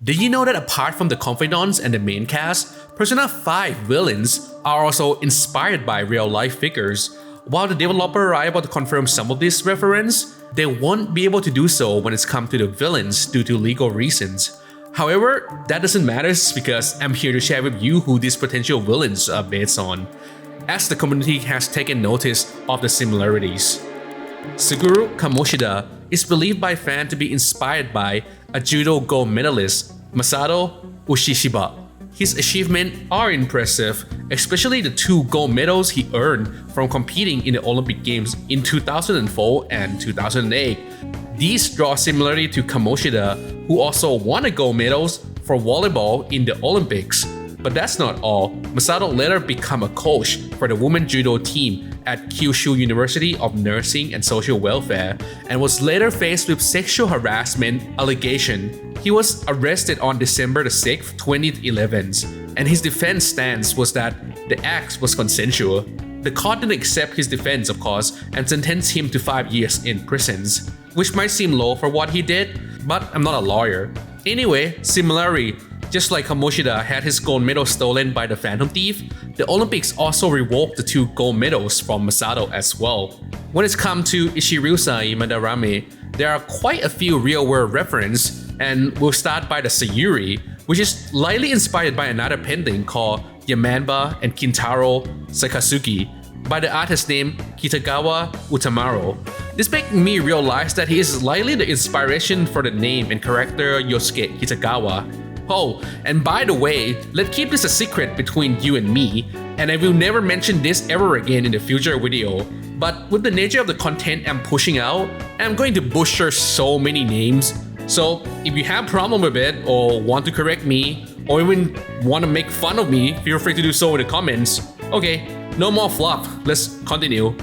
Did you know that apart from the confidants and the main cast, Persona 5 villains are also inspired by real-life figures? While the developer are able to confirm some of this reference, they won't be able to do so when it's come to the villains due to legal reasons. However, that doesn't matter because I'm here to share with you who these potential villains are based on, as the community has taken notice of the similarities. Suguru Kamoshida is believed by fans to be inspired by a judo gold medalist, Masato Ushishiba. His achievements are impressive, especially the 2 gold medals he earned from competing in the Olympic Games in 2004 and 2008. These draw similarity to Kamoshida, who also won a gold medals for volleyball in the Olympics. But that's not all. Masato later became a coach for the women's judo team at Kyushu University of Nursing and Social Welfare and was later faced with sexual harassment allegation. He was arrested on December 6, 2011, and his defense stance was that the act was consensual. The court didn't accept his defense, of course, and sentenced him to 5 years in prison, which might seem low for what he did, but I'm not a lawyer. Anyway, similarly, just like Kamoshida had his gold medal stolen by the Phantom Thief, the Olympics also revoked the 2 gold medals from Masato as well. When it's come to Ichiryusai Madarame, there are quite a few real-world references, and we'll start by the Sayuri, which is lightly inspired by another painting called Yamanba and Kintaro Sakatsuki by the artist named Kitagawa Utamaro. This made me realize that he is likely the inspiration for the name and character Yosuke Kitagawa. Oh, and by the way, let's keep this a secret between you and me, and I will never mention this ever again in the future video. But with the nature of the content I'm pushing out, I'm going to butcher so many names. So if you have a problem with it, or want to correct me, or even want to make fun of me, feel free to do so in the comments. Okay, no more fluff, let's continue.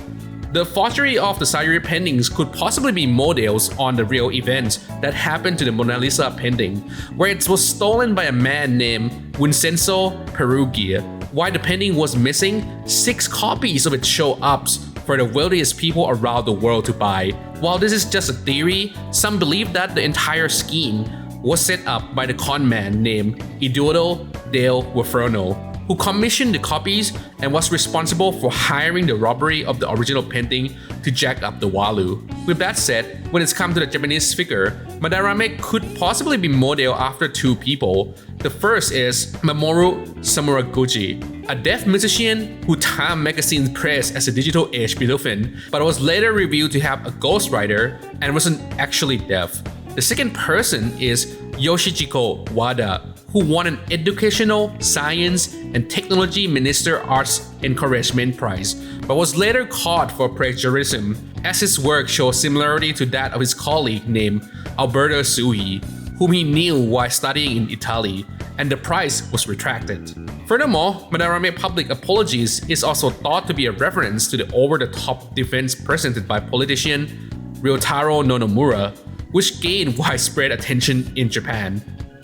The forgery of the Sayuri paintings could possibly be models on the real events that happened to the Mona Lisa painting, where it was stolen by a man named Vincenzo Peruggia. While the painting was missing, 6 copies of it show up for the wealthiest people around the world to buy. While this is just a theory, some believe that the entire scheme was set up by the conman named Eduardo del Wafrono, who commissioned the copies and was responsible for hiring the robbery of the original painting to jack up the value. With that said, when it's come to the Japanese figure, Madarame could possibly be modeled after 2 people. The first is Mamoru Samuraguchi, a deaf musician who Time magazine praised as a digital age Beethoven, but was later revealed to have a ghostwriter and wasn't actually deaf. The second person is Yoshichiko Wada, who won an Educational, Science, and Technology Minister Arts Encouragement Prize, but was later caught for plagiarism, as his work shows similarity to that of his colleague named Alberto Sui, whom he knew while studying in Italy, and the prize was retracted. Furthermore, Madarame's public apologies is also thought to be a reference to the over-the-top defense presented by politician Ryotaro Nonomura, which gained widespread attention in Japan.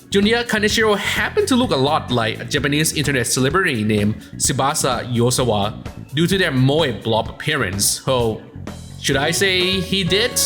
Junior Kaneshiro happened to look a lot like a Japanese internet celebrity named Tsubasa Yosawa due to their moe blob appearance. Oh, should I say he did?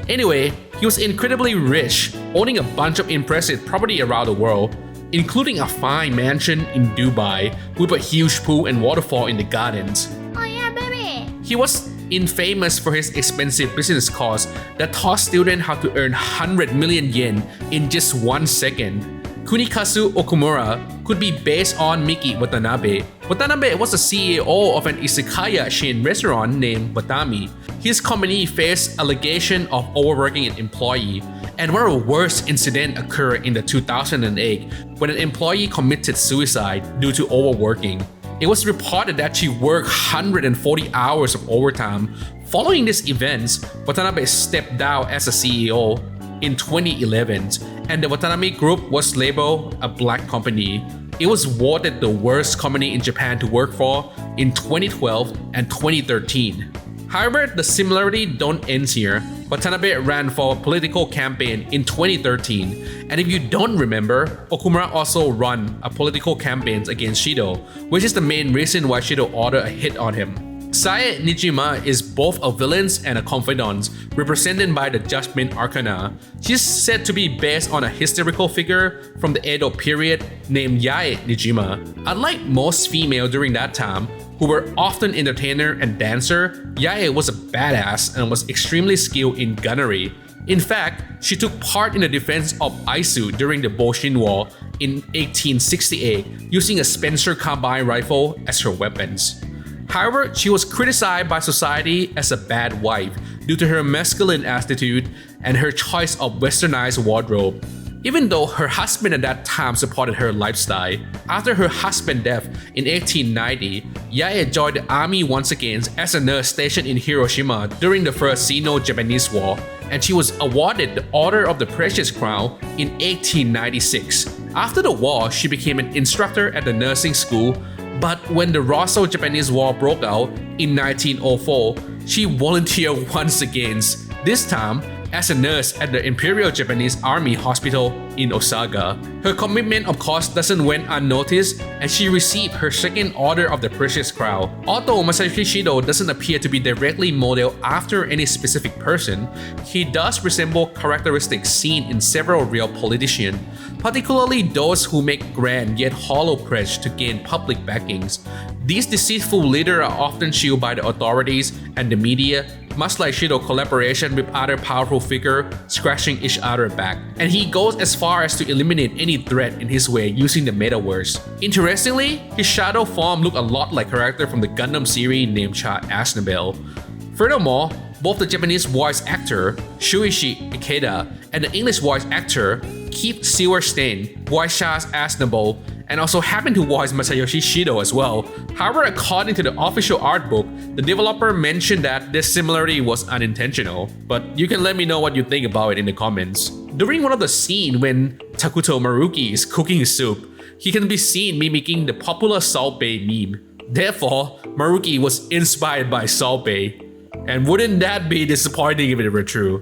Anyway, he was incredibly rich, owning a bunch of impressive property around the world, including a fine mansion in Dubai with a huge pool and waterfall in the gardens. Oh yeah, baby! He was infamous for his expensive business course that taught students how to earn 100 million yen in just 1 second. Kunikazu Okumura could be based on Miki Watanabe. Watanabe was the CEO of an izakaya chain restaurant named Watami. His company faced allegation of overworking an employee, and one of the worst incidents occurred in the 2008 when an employee committed suicide due to overworking. It was reported that she worked 140 hours of overtime. Following these events, Watanabe stepped down as a CEO in 2011, and the Watanabe Group was labeled a black company. It was voted the worst company in Japan to work for in 2012 and 2013. However, the similarity don't end here. Watanabe ran for a political campaign in 2013, and if you don't remember, Okumura also ran a political campaign against Shido, which is the main reason why Shido ordered a hit on him. Sae Nijima is both a villain and a confidant, represented by the Judgment Arcana. She's said to be based on a historical figure from the Edo period named Yae Nijima. Unlike most females during that time, who were often entertainer and dancer, Yae was a badass and was extremely skilled in gunnery. In fact, she took part in the defense of Aizu during the Boshin War in 1868, using a Spencer carbine rifle as her weapons. However, she was criticized by society as a bad wife due to her masculine attitude and her choice of westernized wardrobe. Even though her husband at that time supported her lifestyle, after her husband's death in 1890, Yae joined the army once again as a nurse stationed in Hiroshima during the First Sino-Japanese War, and she was awarded the Order of the Precious Crown in 1896. After the war, she became an instructor at the nursing school, but when the Russo-Japanese War broke out in 1904, she volunteered once again, this time as a nurse at the Imperial Japanese Army Hospital in Osaka. Her commitment of course doesn't went unnoticed, and she received her second Order of the Precious Crown. Although Masayoshi Shido doesn't appear to be directly modeled after any specific person, he does resemble characteristics seen in several real politicians, particularly those who make grand yet hollow pledges to gain public backings. These deceitful leaders are often shielded by the authorities and the media, much like Shido's collaboration with other powerful figures scratching each other back, and he goes as far as to eliminate any threat in his way using the metaverse. Interestingly, his shadow form looked a lot like a character from the Gundam series named Chad Aznavour. Furthermore, both the Japanese voice actor Shuichi Ikeda and the English voice actor Keith Silverstein voiced Chad Aznavour and also happened to voice Masayoshi Shido as well. However, according to the official art book, the developer mentioned that this similarity was unintentional, but you can let me know what you think about it in the comments. During one of the scenes when Takuto Maruki is cooking soup, he can be seen mimicking the popular Salt Bae meme. Therefore, Maruki was inspired by Salt Bae. And wouldn't that be disappointing if it were true?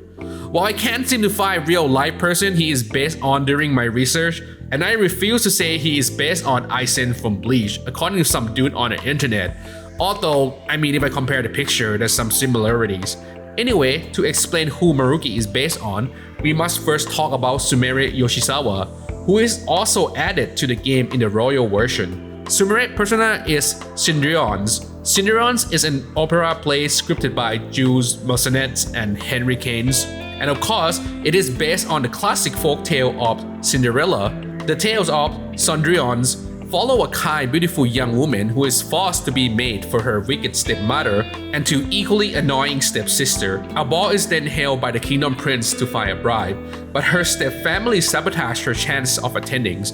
While I can't seem to find a real life person he is based on during my research, and I refuse to say he is based on Aizen from Bleach, according to some dude on the internet. Although, I mean, if I compare the picture, there's some similarities. Anyway, to explain who Maruki is based on, we must first talk about Sumire Yoshizawa, who is also added to the game in the royal version. Sumire's persona is Cendrillon. Cendrillon is an opera play scripted by Jules Massenet and Henry Keynes, and of course, it is based on the classic folk tale of Cinderella. The tales of Cendrillon follow a kind, beautiful young woman who is forced to be maid for her wicked stepmother and two equally annoying stepsister. A ball is then held by the kingdom prince to find a bride, but her stepfamily sabotage her chance of attending.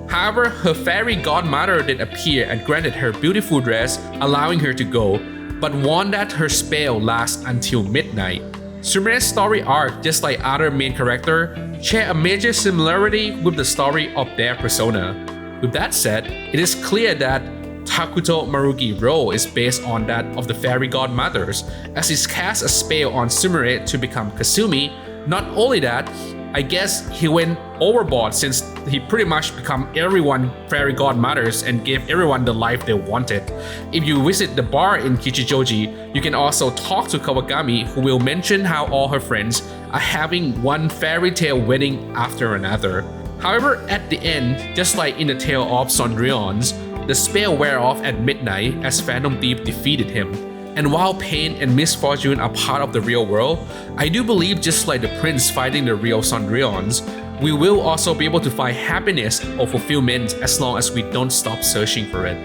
However, her fairy godmother then appeared and granted her beautiful dress, allowing her to go, but warned that her spell lasts until midnight. Sumire's story arc, just like other main characters, share a major similarity with the story of their persona. With that said, it is clear that Takuto Maruki's role is based on that of the fairy godmothers, as he cast a spell on Sumire to become Kasumi. Not only that, I guess he went overboard since he pretty much become everyone fairy godmothers and gave everyone the life they wanted. If you visit the bar in Kichijoji, you can also talk to Kawakami, who will mention how all her friends are having one fairy tale wedding after another. However, at the end, just like in the tale of Cendrillon, the spell wear off at midnight as Phantom Thief defeated him. And while pain and misfortune are part of the real world, I do believe just like the prince fighting the real Cendrillon, we will also be able to find happiness or fulfillment as long as we don't stop searching for it.